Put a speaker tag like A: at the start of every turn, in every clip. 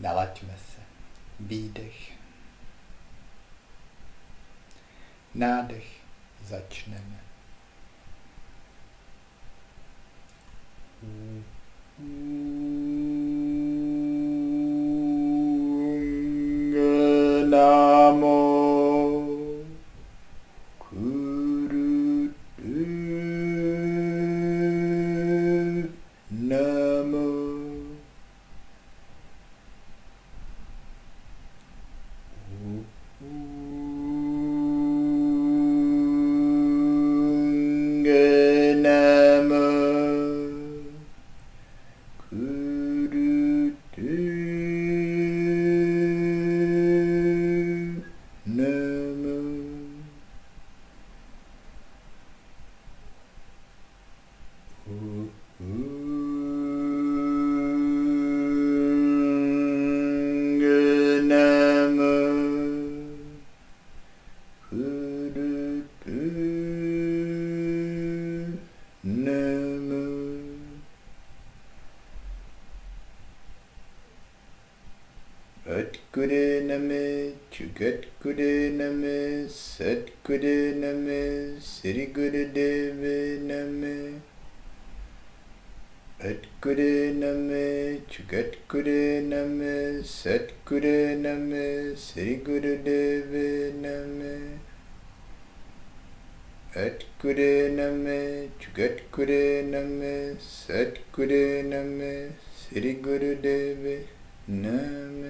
A: Nalaďme se. Výdech. Nádech. Začneme. Namo Guru Namo Satguru Namo Jugatguru Namo Satguru Namo Sri Gurudeva Namo Satguru Namo Jugatguru Namo Satguru Namo Sri Gurudeva Namo Satguru Namo Jugatguru Namo Satguru Namo Sri Gurudeva Namo.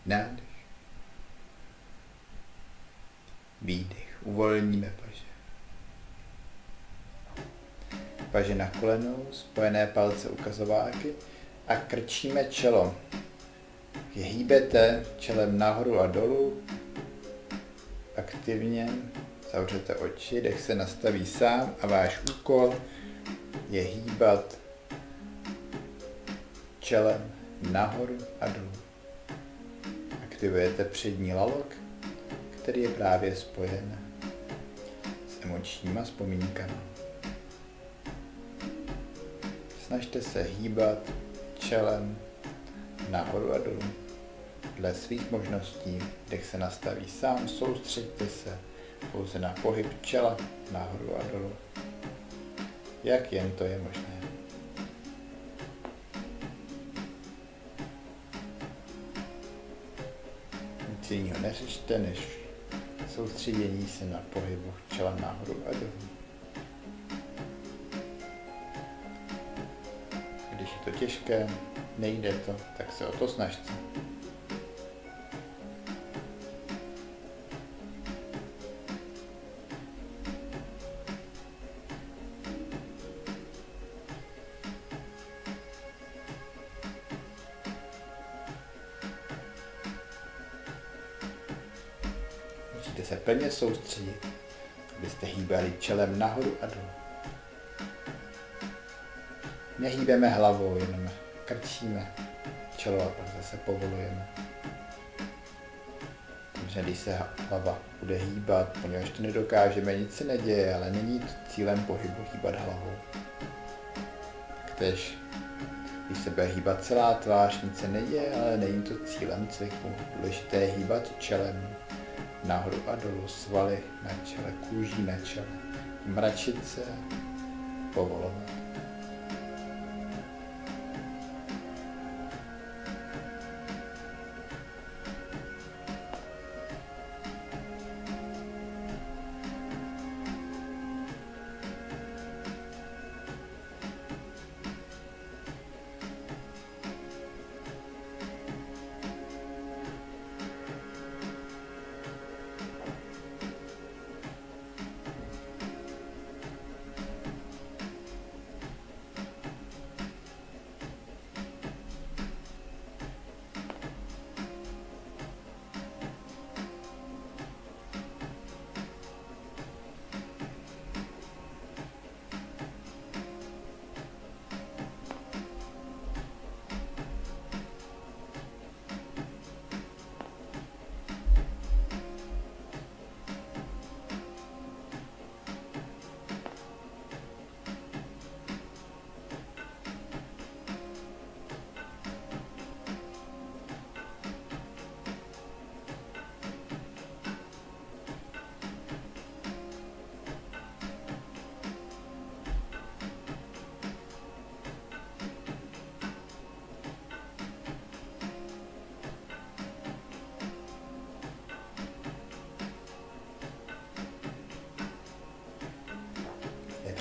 A: Nádech. Výdech. Uvolníme paže. Paže na kolenou, spojené palce ukazováky a krčíme čelo. Hýbete čelem nahoru a dolů. Aktivně zavřete oči, dech se nastaví sám a váš úkol je hýbat čelem nahoru a dolů. Aktivujete přední lalok, který je právě spojen s emočníma vzpomínkami. Snažte se hýbat čelem nahoru a dolů. Dle svých možností dech se nastaví sám, soustřeďte se pouze na pohyb čela nahoru a dolů. Jak jen to je možné. Nic jiného neřešte, než soustředění se na pohybu čela nahoru a dolů. Když je to těžké, nejde to, tak se o to snažte. Musíte se plně soustředit, abyste hýbali čelem nahoru a dolů. Nehýbeme hlavou, jenom krčíme čelo a pak zase povolujeme. Dobře, když se hlava bude hýbat, poněvadž to nedokážeme, nic se neděje, ale není to cílem pohybu hýbat hlavou. Taktéž, když se bude hýbat celá tvář, nic se neděje, ale není to cílem cviku. Důležité je hýbat čelem nahoru a dolů, svaly na čele, kůží na čele, mračit se, povolovat.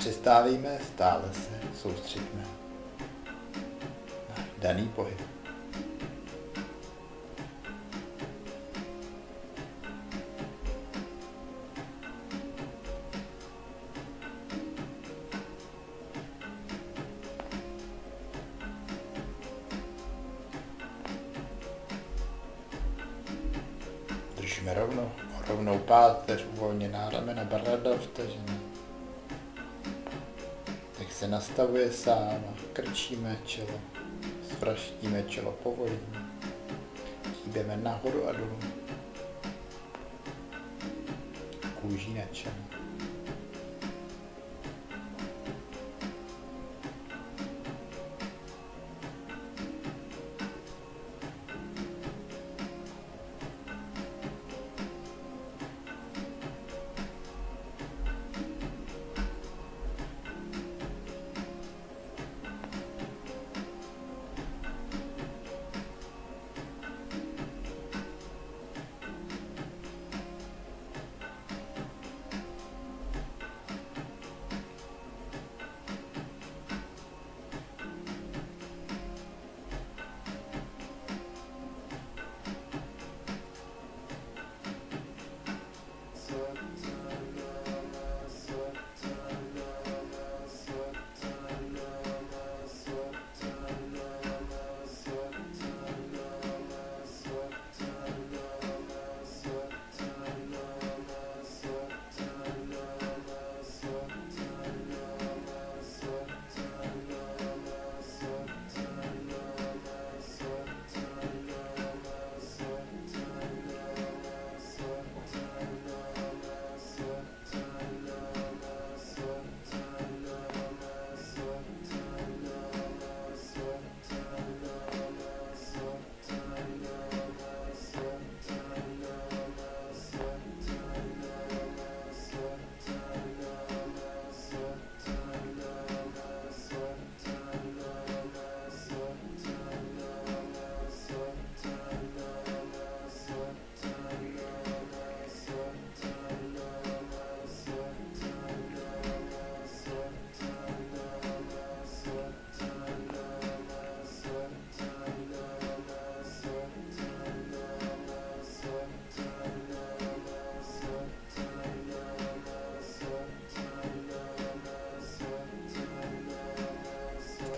A: Nepřestávejme, stále se soustřeďme na daný pohyb. Držíme rovnou páteř, uvolněná ramena, brada vtažená. Tak se nastavuje sám, krčíme čelo, svraštíme čelo povolí, hýbeme nahoru a dolů, kůží na čele.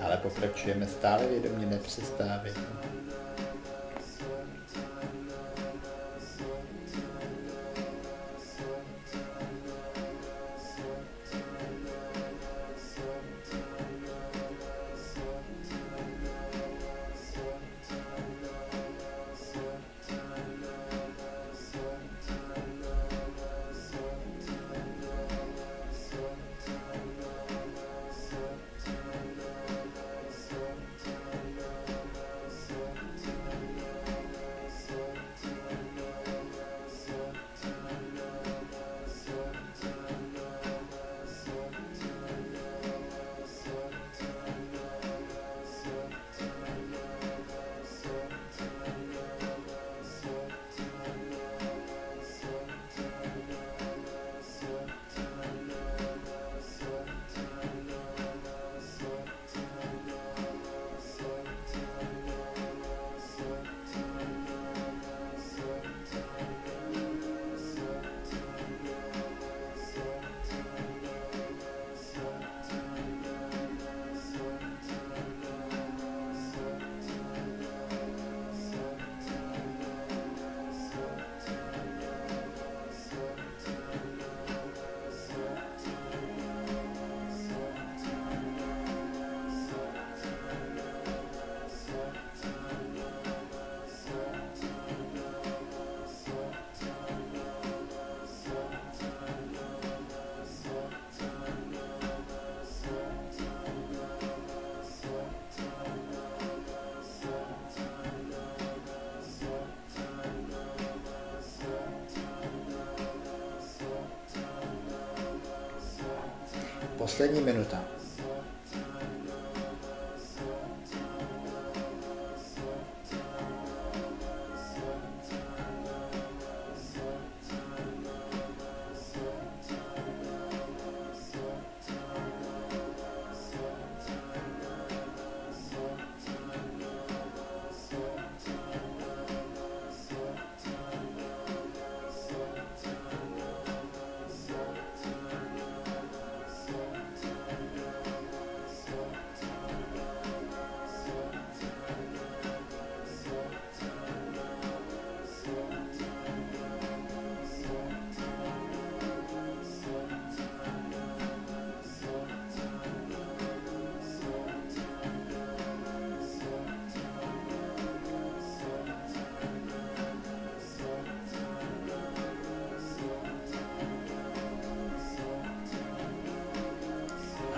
A: Ale pokračujeme stále vědomě, nepřestávejme. Poslední minuta.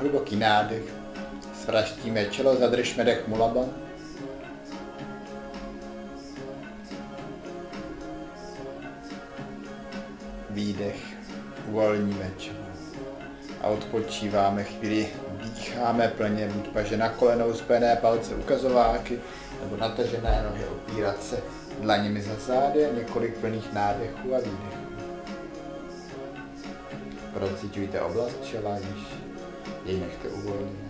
A: hluboký nádech. Svraštíme čelo, zadržme dech Mulaban. Výdech, uvolníme čelo. A odpočíváme chvíli, dýcháme plně, buď paže na kolenou, spojené palce, ukazováky, nebo natažené nohy, opírat se dlaněmi za zády a několik plných nádechů a výdechů. Procíťujte oblast čela, již jej nechte uvolněné.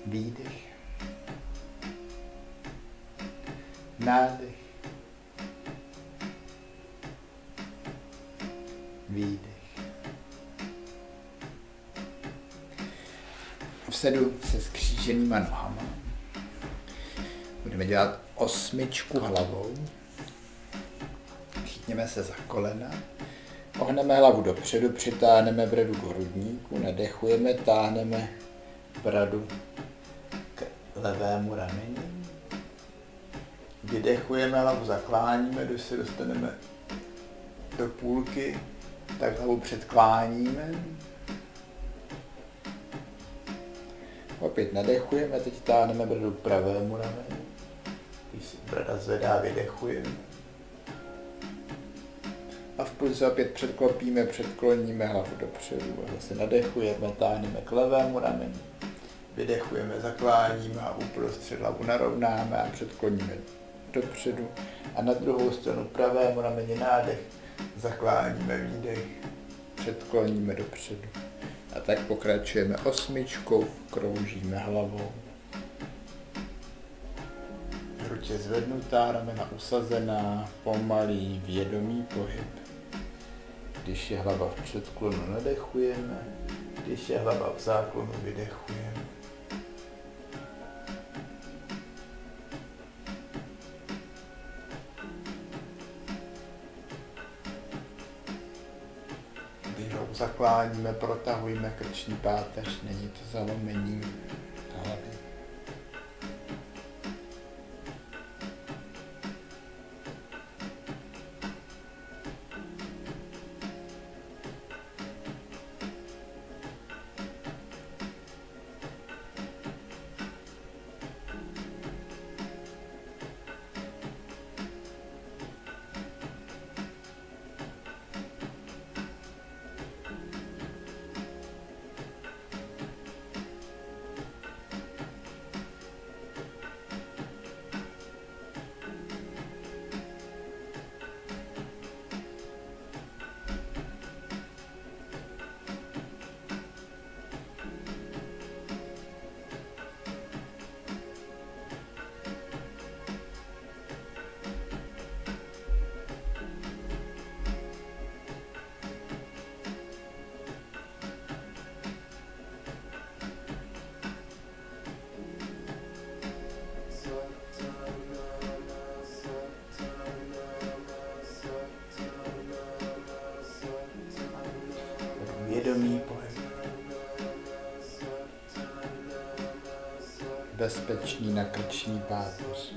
A: Výdech, nádech, výdech. Vsedu se skříženýma nohama. Budeme dělat 8 hlavou. Chytněme se za kolena. Ohneme hlavu dopředu, přitáhneme bradu k hrudníku, nadechujeme, táhneme bradu k levému rameni. Vydechujeme, hlavu zakláníme, když se dostaneme do půlky, tak hlavu předkláníme. Opět nadechujeme, teď táhneme bradu k pravému rameni. Když se brada zvedá, vydechujeme. A v půlce opět předklopíme, předkloníme hlavu dopředu a zase nadechujeme, táhneme k levému rameni. Vydechujeme, zakláníme a uprostřed hlavu narovnáme a předkloníme dopředu. A na druhou stranu pravému rameni nádech, zakláníme výdech, předkloníme dopředu. A tak pokračujeme 8, kroužíme hlavou. Ruče zvednutá, ramena usazená, pomalý, vědomý pohyb. Když je hlava v předklonu, nadechujeme, když je hlava v záklonu, vydechujeme. Když hlavu zakláníme, protahujeme krční páteř, není to zalomení hlavy. Vědomý pohyb. Bezpečný na krční páteř.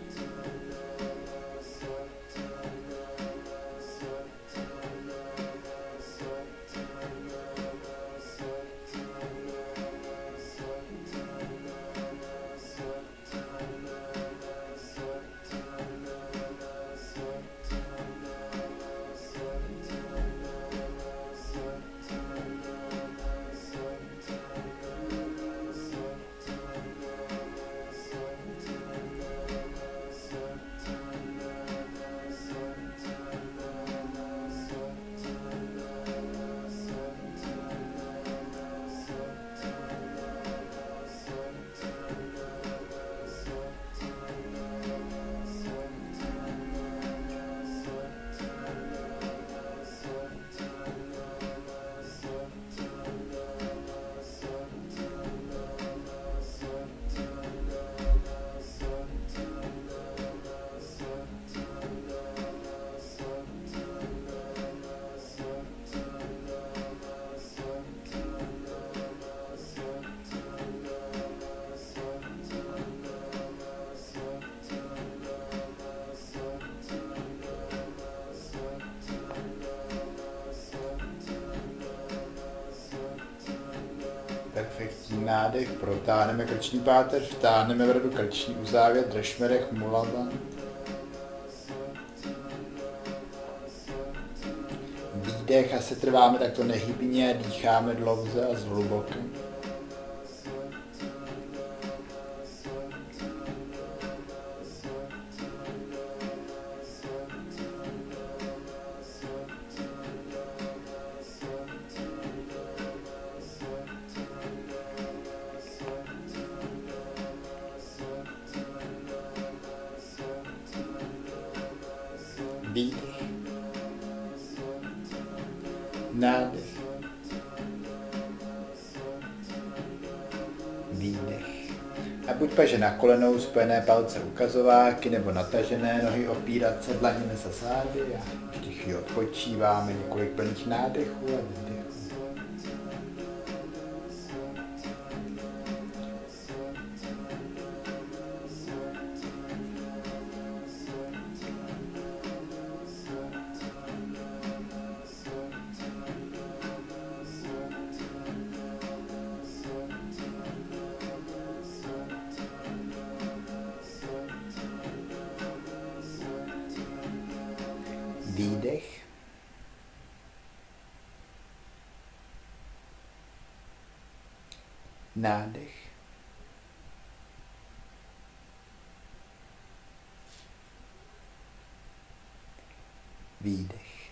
A: Nádech, protáhneme krční páteř, vtáhneme vradu krční uzávěr, držme dech, mulava. Výdech a se trváme takto nehybně, dýcháme dlouze a zhluboka. Výdech, nádech, výdech. A buď paže na kolenou, spojené palce ukazováky nebo natažené nohy, opírat se dlaněmi za zády a ještě chvíli odpočíváme, několik plných nádechů a výdechů. Výdech, nádech, výdech.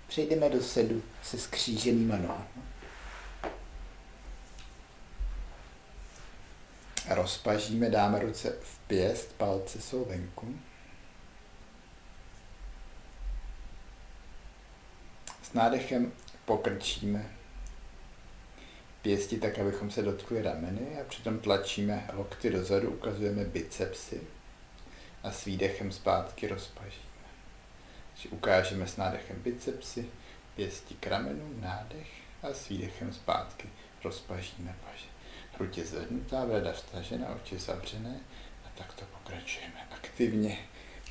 A: Přejdeme do sedu se skříženýma nohama. Rozpažíme, dáme ruce v pěst, palce jsou venku. S nádechem pokrčíme pěsti tak, abychom se dotkli rameny a přitom tlačíme lokty dozadu, ukazujeme bicepsy a s výdechem zpátky rozpažíme. Takže ukážeme s nádechem bicepsy, pěsti k ramenu, nádech a s výdechem zpátky rozpažíme paže. Hruď je zvednutá, brada vstažena, oči zavřené a takto pokračujeme. Aktivně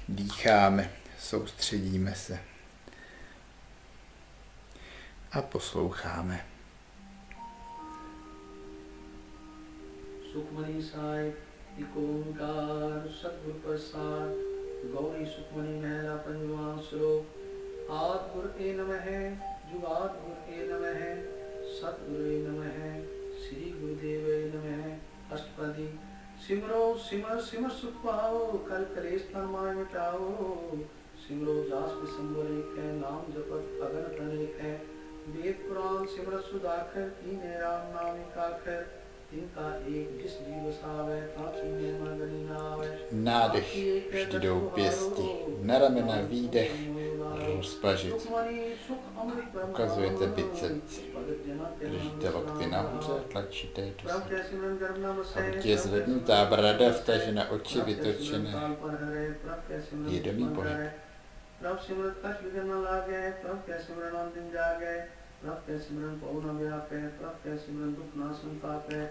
A: dýcháme, soustředíme se a posloucháme.
B: Sukhmani साई ओंकार सतगुरु प्रसाद गौरी सुखमणि महला पंजवा श्लोक आद गुरु ए नमः जुगाद गुरु ए नमः सतगुरु ए नमः श्री गुरुदेव ए नमः अष्टपदी सिमरो सिमर सिमर सुख पाओ कल कलेश तन माय मिटाओ सिमरो जास में संबर एक है नाम जपत अगन तन एक है वेद पुराण सिमर सुधाकर तीन राम नाम एकाखर
A: Nádech, vždy jdou pěsti, na ramena, výdech, rozpažit. Ukazujete bicepci. Držíte lokty nahoře, tlačíte je do sebe. Hruď je zvednutá, brada vtažena, oči vytočené. Vědomý pohyb.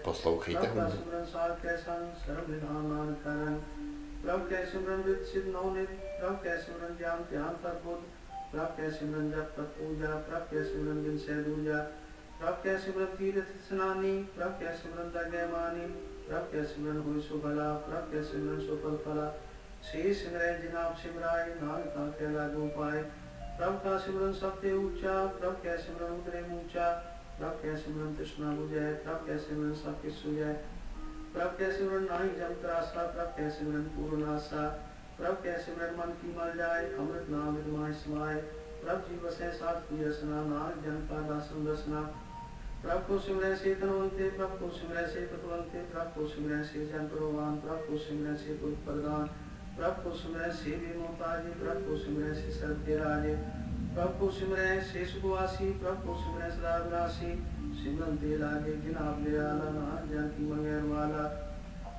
A: Poslouchejte hudbu.
B: प्रभु का सिमरन सबसे ऊंचा, प्रभु का सिमरन उतरे ऊंचा, प्रभु का सिमरन तृष्णा बुझे, प्रभु का सिमरन सबके सुझे, प्रभु का सिमरन नाही जम त्रासा, प्रभु का सिमरन पूर्ण आशा, प्रभु का सिमरन मन की मल जाए, अमृत नाम विद्यमान समाये, प्रभु जी बसे साथ पूजा सना, नानक जन का दासन दसना, प्रभु को सिमरन से तनवंते, प्रभु को सिमरन से तत्वंते, प्रभु को सिमरन से जन प्रवान, प्रभु को सिमरन से कुल प्रदान, प्रभु को सिमरन से भी मोहताजी, प्रभु को सिमरन से सर्व के राजे, प्रभु को सिमरन से सुखवासी, प्रभु को सिमरन सदा विनाशी, सिमरन ते लागे गिनाब ले आला, नानक जन की मंगेर वाला,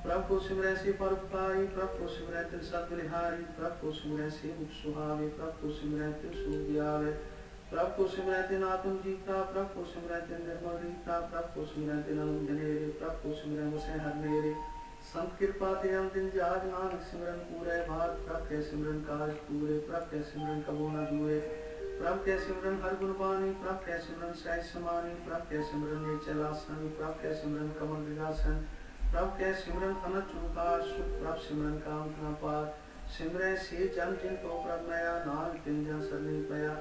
B: प्रभु को सिमरन से परोपकारी, प्रभु को सिमरन तिल सद्बलिहारी, प्रभु को सिमरन से मुख सुहावे, प्रभु को सिमरन तिल सुख दियावे, प्रभु को सिमरन तिल आत्म जीता, प्रभु को सिमरन तिल निर्मल रीता, प्रभु को सिमरन तिल अनंत जनेरे, प्रभु को सिमरन वसे हर मेरे, संत कृपा ते हम दिन जाग नानक सिमरन पूरे भाग प्रभ के सिमरन काज पूरे प्रभ के सिमरन कबो न दूरे प्रभ के सिमरन हर गुण बानी प्रभ के सिमरन सहज समानी प्रभ के सिमरन नीचल आसन प्रभ के सिमरन कमल विलासन प्रभ के सिमरन अनंत चूकार सुख प्रभ सिमरन काम न पार सिमरे से जन जिन को प्रभ मया नानक तिन जन सरनी पया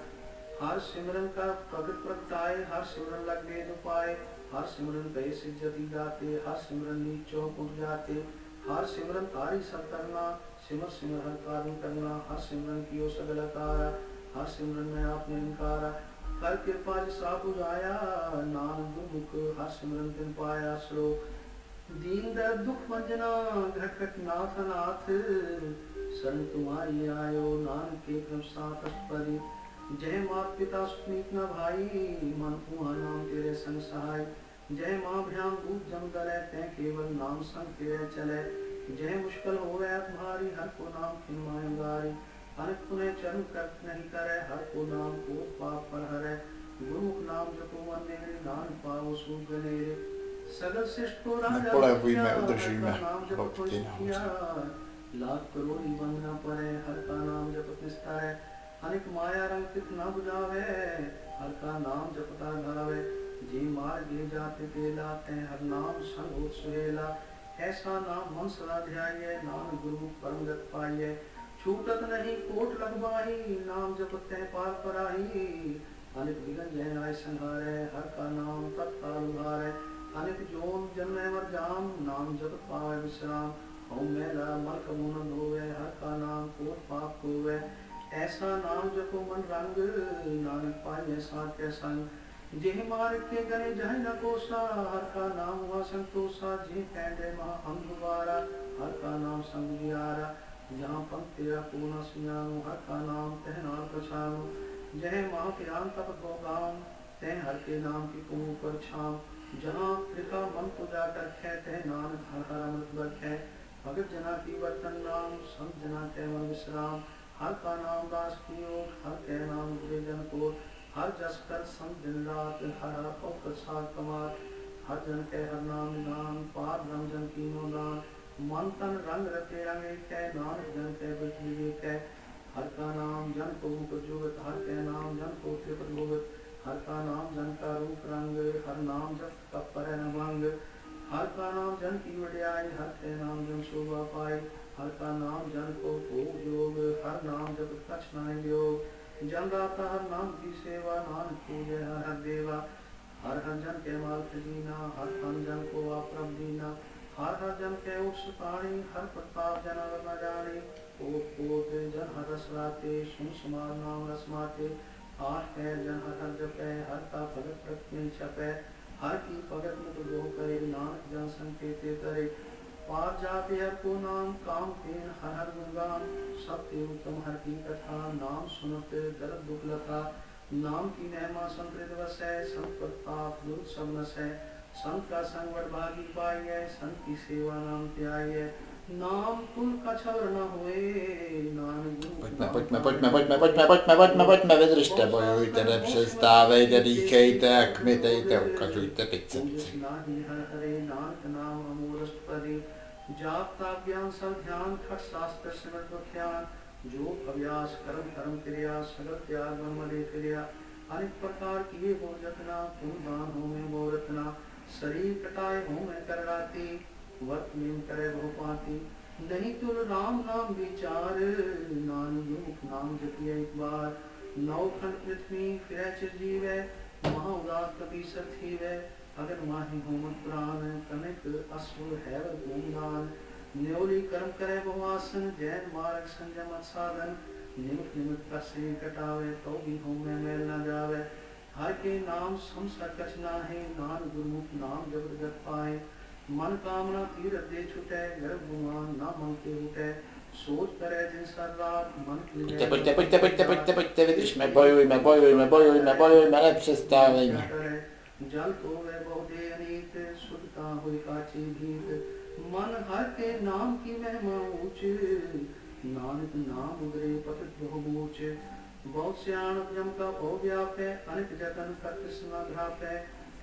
B: हर सिमरन का प्रगट प्रगटाए हर सिमरन लग वेद उपाय हर सिमरन पे सिद्धि गाते हर सिमरन नीचो उठ जाते हर सिमरन तारी सब करना सिमर सिमर हर कार्य करना हर सिमरन कियो सगल कारा हर सिमरन में आपने इनकारा कर कृपा जिसा बुझाया नानक दुख हर सिमरन तिन पाया सरो दीन दर्द दुख मंजना घट घट नाथ नाथ शरण तुम्हारी आयो नानक के क्रम साथ परी जय मात पिता सुनीत न भाई मन कुआ नाम तेरे संग सहाय जय माँ भ्याम दूध जम करे तै केवल नाम संग तेरे चले जय मुश्किल हो गया तुम्हारी हर को नाम किन मायंगारी अनेक पुने चरण कृत नहीं करे हर को नाम को पाप पर हरे गुरुमुख नाम जपो मन मेरे नाम पाओ सूख गनेरे सगल श्रेष्ठ को राजा नाम जप को किया लाख करोड़ी वंदना परे हर का नाम जप निस्तारे अनेक माया रंग तित न बुझावे हर का नाम जपता गावे जी मार गे जाते ते लाते हर नाम संग होत सुहेला ऐसा नाम मन सदा ध्याये नाम गुरु परम गत पाइये छूटत नहीं कोट लगवाही नाम जपते पार पराही अनेक विघ्न जय आय संहारे हर का नाम तत्काल उभारे अनेक जोन जन्मे मर जाम नाम जप पावे विश्राम ओम मेला मल कबू न धोवे हर का नाम कोट पाप होवे ऐसा नाम जपो मन रंग नानक पाए साथ के संग जेह मार के गने जह न कोसा हर का नाम हुआ संतोषा जे पैंडे महा हम दोबारा हर का नाम संग जियारा जहाँ पंख तेरा पूना सुनानो हर का नाम तहनार पछानो जह माँ प्यान तप गोगाम तह हर के नाम की कुम पर छाम जहाँ कृपा मन को जाकर खे तह नानक हर हर अमृत बरखे भगत जना की बर्तन नाम संत जना के मन विश्राम हर का नाम दास कियो हर के नाम गुरे जन को हर जस कर संग दिन रात हर को प्रसाद कमार हर जन के हर नाम निदान पार ब्रह्म जन की दान मन तन रंग रते रंगे कै नानक जन के बिजली कै हर का नाम जन को मुख जुगत हर के नाम जन को त्रिपद भुगत हर का नाम जन का रूप रंग हर नाम जप तप पर न भंग हर का नाम जन की वड्याई हर के नाम जन शोभा पाई हर का नाम जन को भोग योग हर नाम जप कछ न योग जन दाता हर नाम की सेवा नानक पूजे हर हर देवा हर हर जन के माल खजीना हर हर जन को वाप्रभ दीना हर हर जन के उस पाणी हर प्रताप जन न जाने कोट कोट जन हर रस राते सुन समार नाम रस माते आठ है जन हर हर जपे हर का भगत प्रत में छपे हर की भगत मुख गो करे नानक जन संकेते करे पार जाते हर को नाम काम तेन हर हर गुणगान सत्य उत्तम हर की कथा नाम सुनत दर्द दुख लथा नाम की महिमा संकृत वस है संत प्रताप दुर्ग सब नस है संत का संग वड भागी पाई है संत की सेवा नाम त्याई है नाम कुल का छवर न होए
A: Pojďme vydržte, bojujte, nepřestávejte, dýchejte a kmitejte, ukazujte bicepsy.
B: जाप ताप ज्ञान सब ध्यान खट शास्त्र सिमट ज्ञान जो अभ्यास कर्म कर्म क्रिया सगल त्याग ब्रह्म दे क्रिया अनेक प्रकार किए वो जतना तुम दान हो में वो रत्ना शरीर कटाए हो में करड़ाती वर्त में करे वो पाती नहीं तुल राम नाम विचार नानक नाम जपिए एक बार नौ खंड पृथ्वी फिर चिरजीव है महा उदास कपि सथी है अगर माही होमत प्राण कनक असुर है गुणगान न्योली कर्म करे बहुआसन जैन मार्ग संजम साधन निमित निमित कर से कटावे तो भी होम में मेल न जावे हर के नाम संसार कछ नाहे नान गुरुमुख नाम जबरदत पाए मन कामना तीरथ दे छुटे गर्भ गुमान ना मन के उठे सोच करे दिन सर रात मन की
A: Pojďte, vydržme, bojujme, nepřestávejme.
B: जल तो वे बहुते अनेक सुखता हुई काची भीत मन हर के नाम की महिमा ऊंच नानक नाम उगरे पतित बहुमूच बहुत सियाण जम का बहु व्याप है अनेक जतन कर कृष्ण घाप है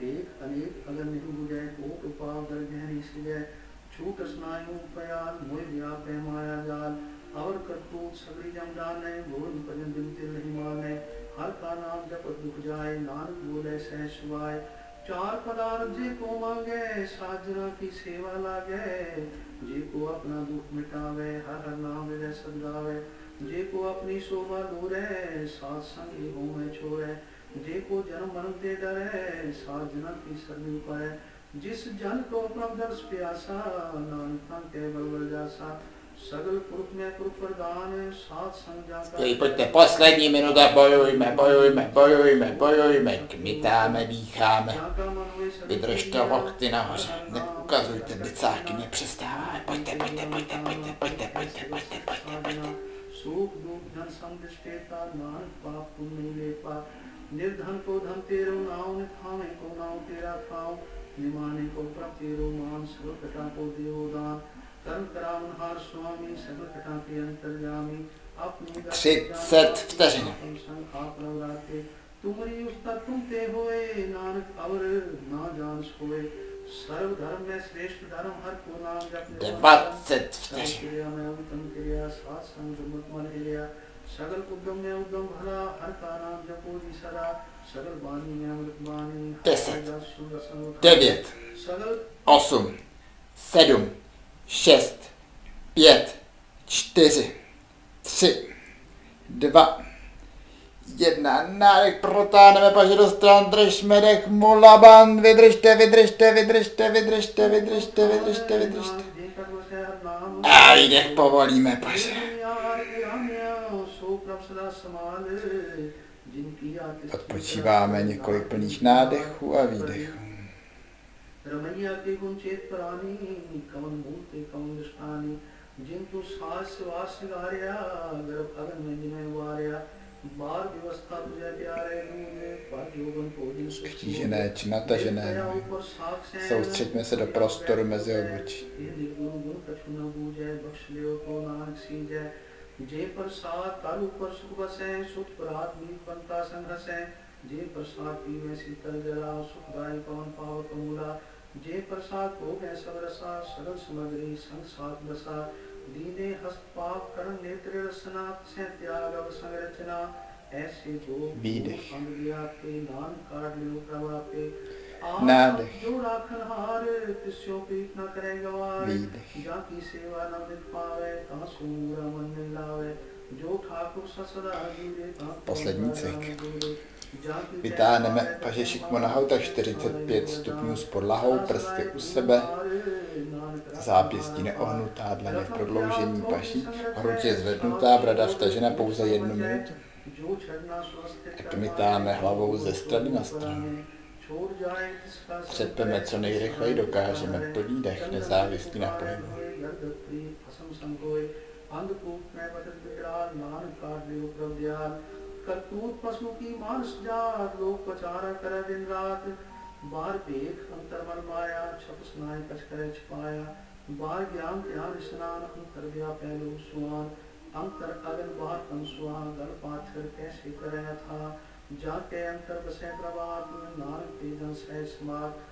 B: एक अनेक अगर नहीं बुझे कोट उपाव दर गहरी सिजय छूट स्नायु पयाल मोह व्यापे माया जाल और करतूत सगड़ी जम डाले भोल भजन दिन तिल नहीं माने हर का नाम जप दुख जाए नानक बोले सह शिवाय चार पदार्थ जे को मांगे साजना की सेवा लागे जे को अपना दुख मिटावे हर हर नाम विजय सदगावे जे को अपनी शोभा दूरे सात संगी हो में छोड़े जे को जन्म मरण दे डरे सात जन्म की सरनी पाए जिस जन को प्रभ दर्श प्यासा नानक के बल जासा सगल पुरुष में पुरुष प्रदान सात संग
A: Teď pojďte, poslední minuta, bojujme, kmitáme, dýcháme. Vydržte lokty nahoře, neukazujte bicáky, nepřestáváme. Pojďte.
B: सुख दुख धन संदृष्टेता नानक पाप पुण्य नहीं ले पा निर्धन को धन तेरो नाव निथावे को नाव तेरा थाव निमाने को प्रभ तेरो मान सर्व कटा को देव दान कर्म करावनहार स्वामी सर्व कटा के अंतर्यामी अपनी
A: 30 vteřin.
B: तुम्हारी उस्ता तुम ते होए नानक और ना जान सोए सर्व धर्म में श्रेष्ठ धर्म हर को नाम जपने
A: 20 vteřin.
B: सात संग मन हिलिया सगल उद्यम में उद्यम भला हर का नाम जपो जी सदा सगल वाणी में अमृत वाणी
A: 10 9
B: सगल
A: 8 7 6 5 4 3 2 1. Nádech, protáhneme paže do stran, držme dech, mulaband, vydržte. A výdech, povolíme paže. Odpočíváme několik plných nádechů a výdechů.
B: Ramaiah के गुण चेत प्राणी कवन मूर्ति कवन दृष्टानी जिनको सास वास गारिया गर्भ अगन में जिन्हें वारिया बार व्यवस्था तुझे प्यारे पर जोगन पूजन
A: Křížené či natažené nohy. Soustřeďme se do prostoru mezi obočí.
B: जे प्रसाद तारु पर सुख बसे सुख परात मीत बनता संघसे जे प्रसाद पीवे शीतल जला सुखदायी पवन पावक मूला जे प्रसाद भोग है सब रसा सरल सामग्री संसार दशा दीने हस्त पाप करण नेत्र रसना से त्याग अव संरचना ऐसे दो अंग दिया के नाम काट लियो प्रभा पे
A: Nádech.
B: जो राखन हार तिस्यो पीठ न करे गवार जाकी सेवा न मिल पावे कहाँ सूरा मन मिलावे जो ठाकुर ससदा जुड़े
A: Poslední cvik. Vytáhneme paže šikmo nahou tak 45 stupňů s podlahou, prsty u sebe, zápěstí neohnutá, dlaně v prodloužení paží, hruď je zvednutá, brada vtažena pouze 1 minutu. A kmitáme hlavou ze strany na stranu. Třepeme co nejrychleji dokážeme, plný dech, nezávislý na pohybu.
B: करतूत पशु की मानस जात लोक पचारा करे दिन रात बार पेख अंतर मन माया छप स्नाय कछ करे छिपाया बार ज्ञान ध्यान स्नान अंतर व्या पहलू सुआन अंतर अगन बार तन सुआन गल पाथर कैसे करे था जाके अंतर बसे प्रभात में नानक तेजन सह समात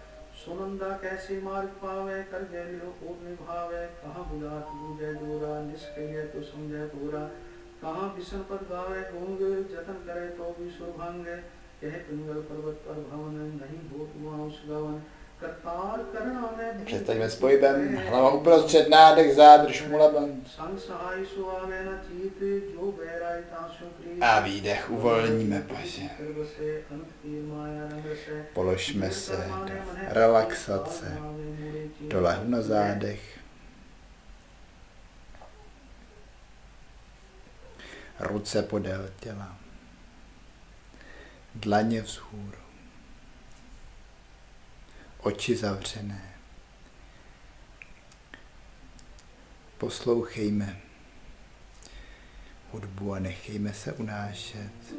B: सुनंदा कैसे मार्ग पावे कर गलियो को निभावे कहाँ बुलात बूझे डोरा निष्क्रिय तो समझे पूरा कहाँ विष्णु पद गावे गूंग जतन करे तो भी शोभंग यह पिंगल पर्वत पर भवन नहीं हो तुआस गवन करतार करना में
A: Přestaňme s pohybem, hlava uprostřed, nádech, zádrž, mulaband.
B: संग सहाय सुआवे न चीत जो बैराय तासु क्रिय
A: A výdech, uvolníme paže. Položme se do relaxace, do lehu na zádech. Ruce podél těla, dlaně vzhůru, oči zavřené. Poslouchejme hudbu a nechejme se unášet.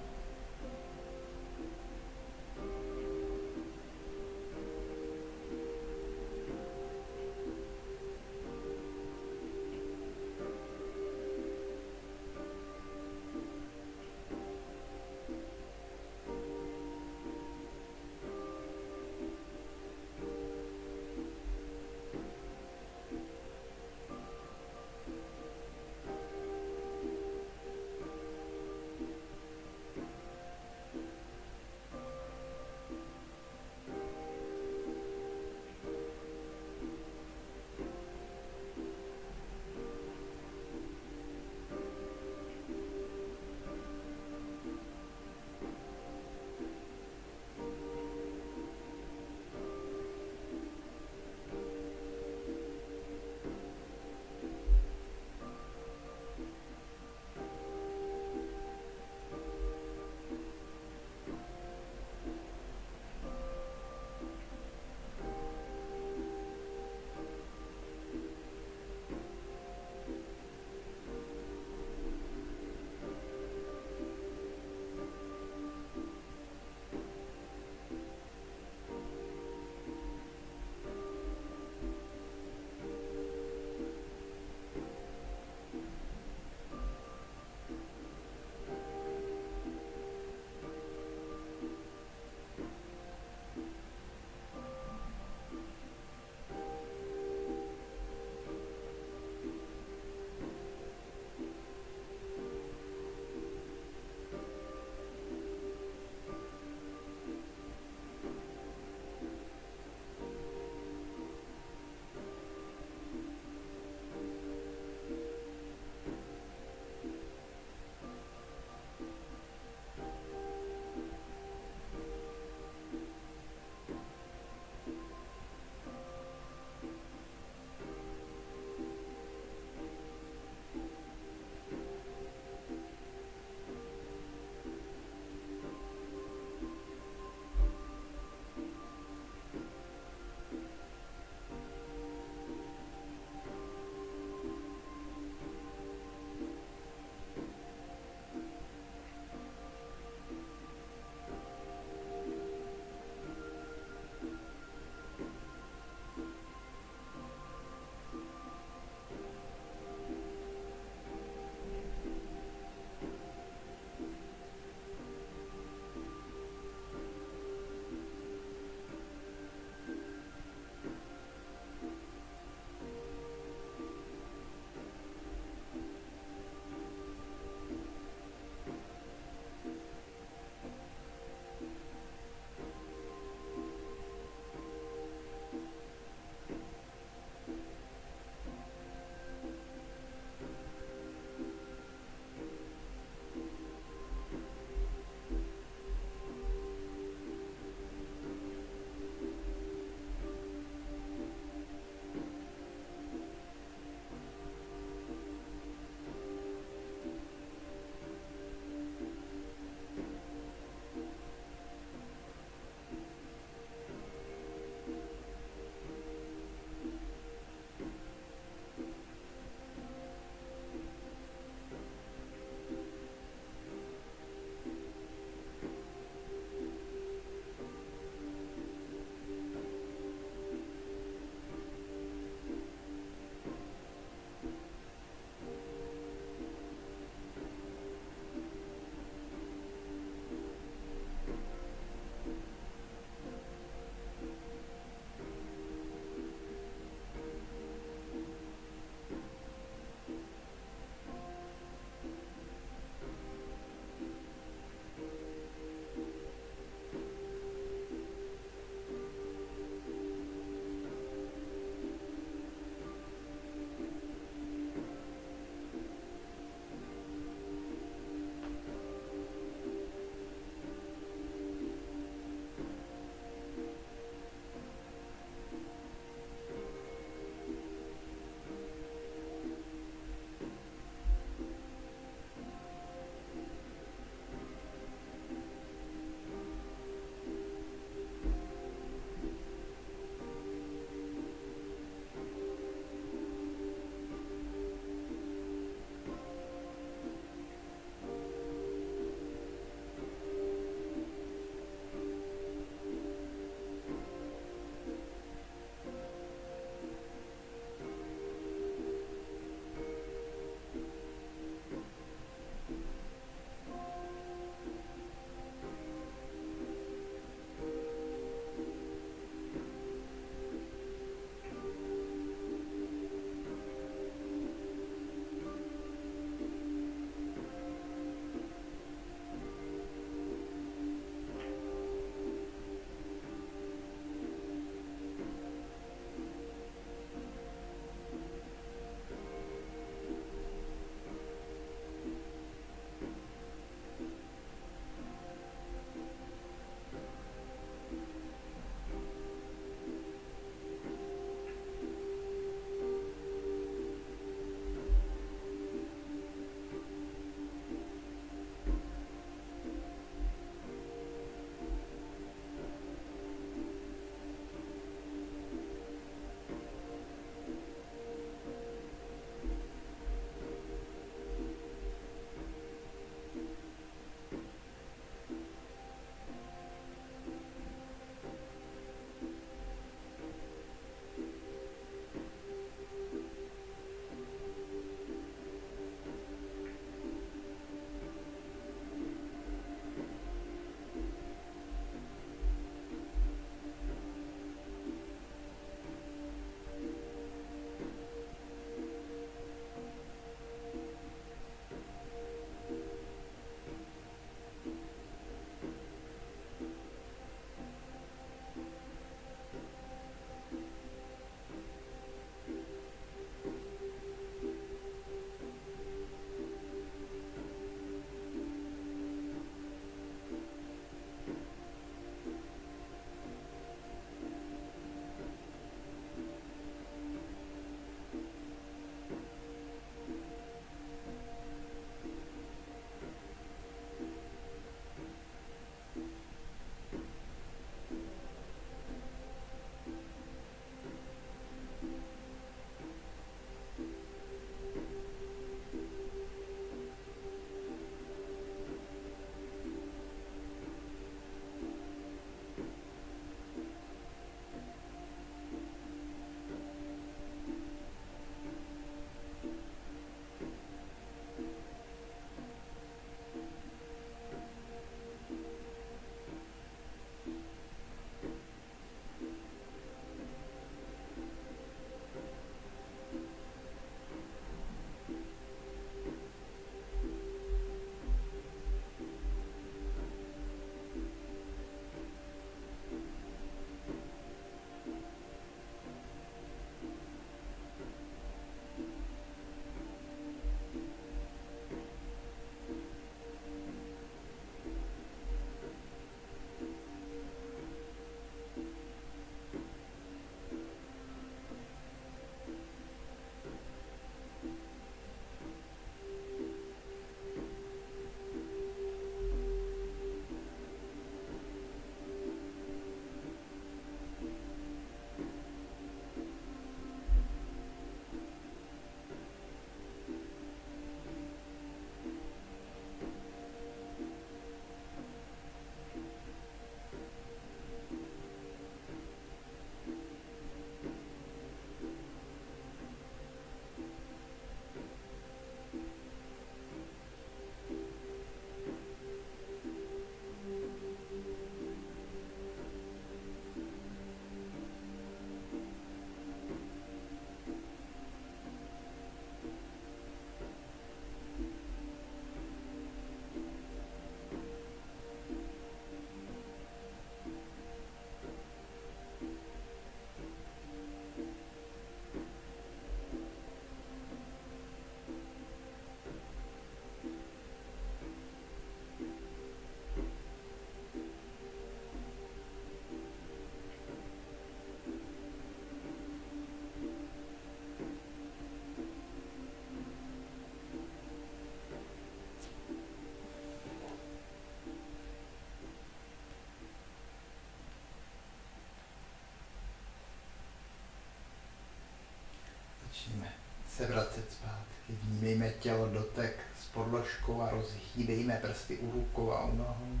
A: se vracet zpátky. Vnímejme tělo, dotek s podložkou a rozhýbejme prsty u rukou a u nohou.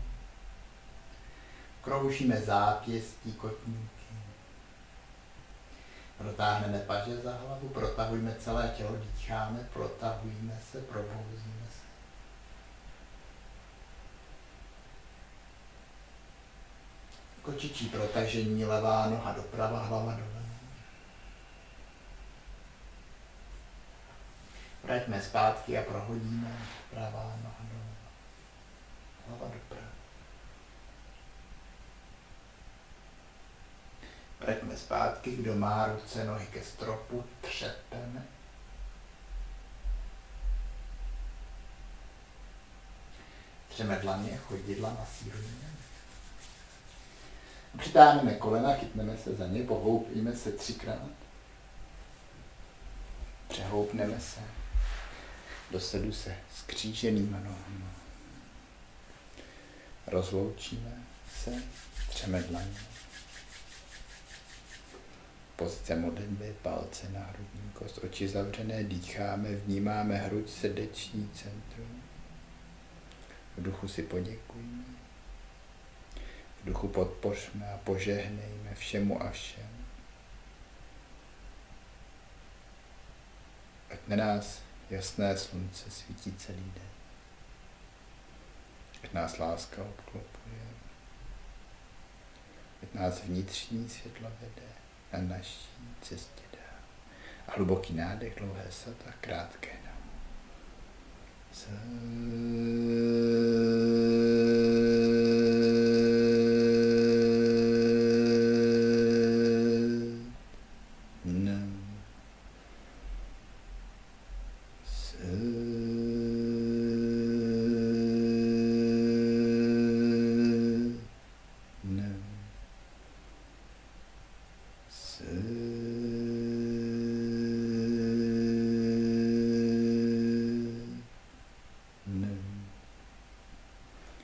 A: Kroužíme zápěstí, kotníky. Protáhneme paže za hlavu, protahujme celé tělo, dýcháme, protahujeme se, probouzíme se. Kočičí protažení, levá noha doprava, hlava doleva. Vraťme zpátky a prohodíme, pravá noha doleva, hlava doprava. Vraťme zpátky, kdo má ruce, nohy ke stropu, třepeme. Třeme dlaně, chodidla, masírujeme. Přitáhneme kolena, chytneme se za ně, pohoupíme se 3krát. Přehoupneme se. Dosedu se skříženýma nohama. Rozloučíme se, třeme dlaně. Pozice modlitby, palce na hrudní kost, oči zavřené, dýcháme, vnímáme hruď, srdeční centrum. V duchu si poděkujeme. V duchu podpořme a požehnejme všemu a všem. Ať na nás jasné slunce svítí celý den. Ať nás láska obklopuje. Ať nás vnitřní světlo vede na naší cestě dál. A hluboký nádech, dlouhé sad a krátké no.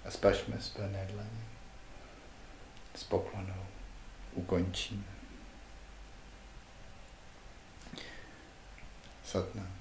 A: A spašme splné dlaně. S poklonou ukončíme. Satnam.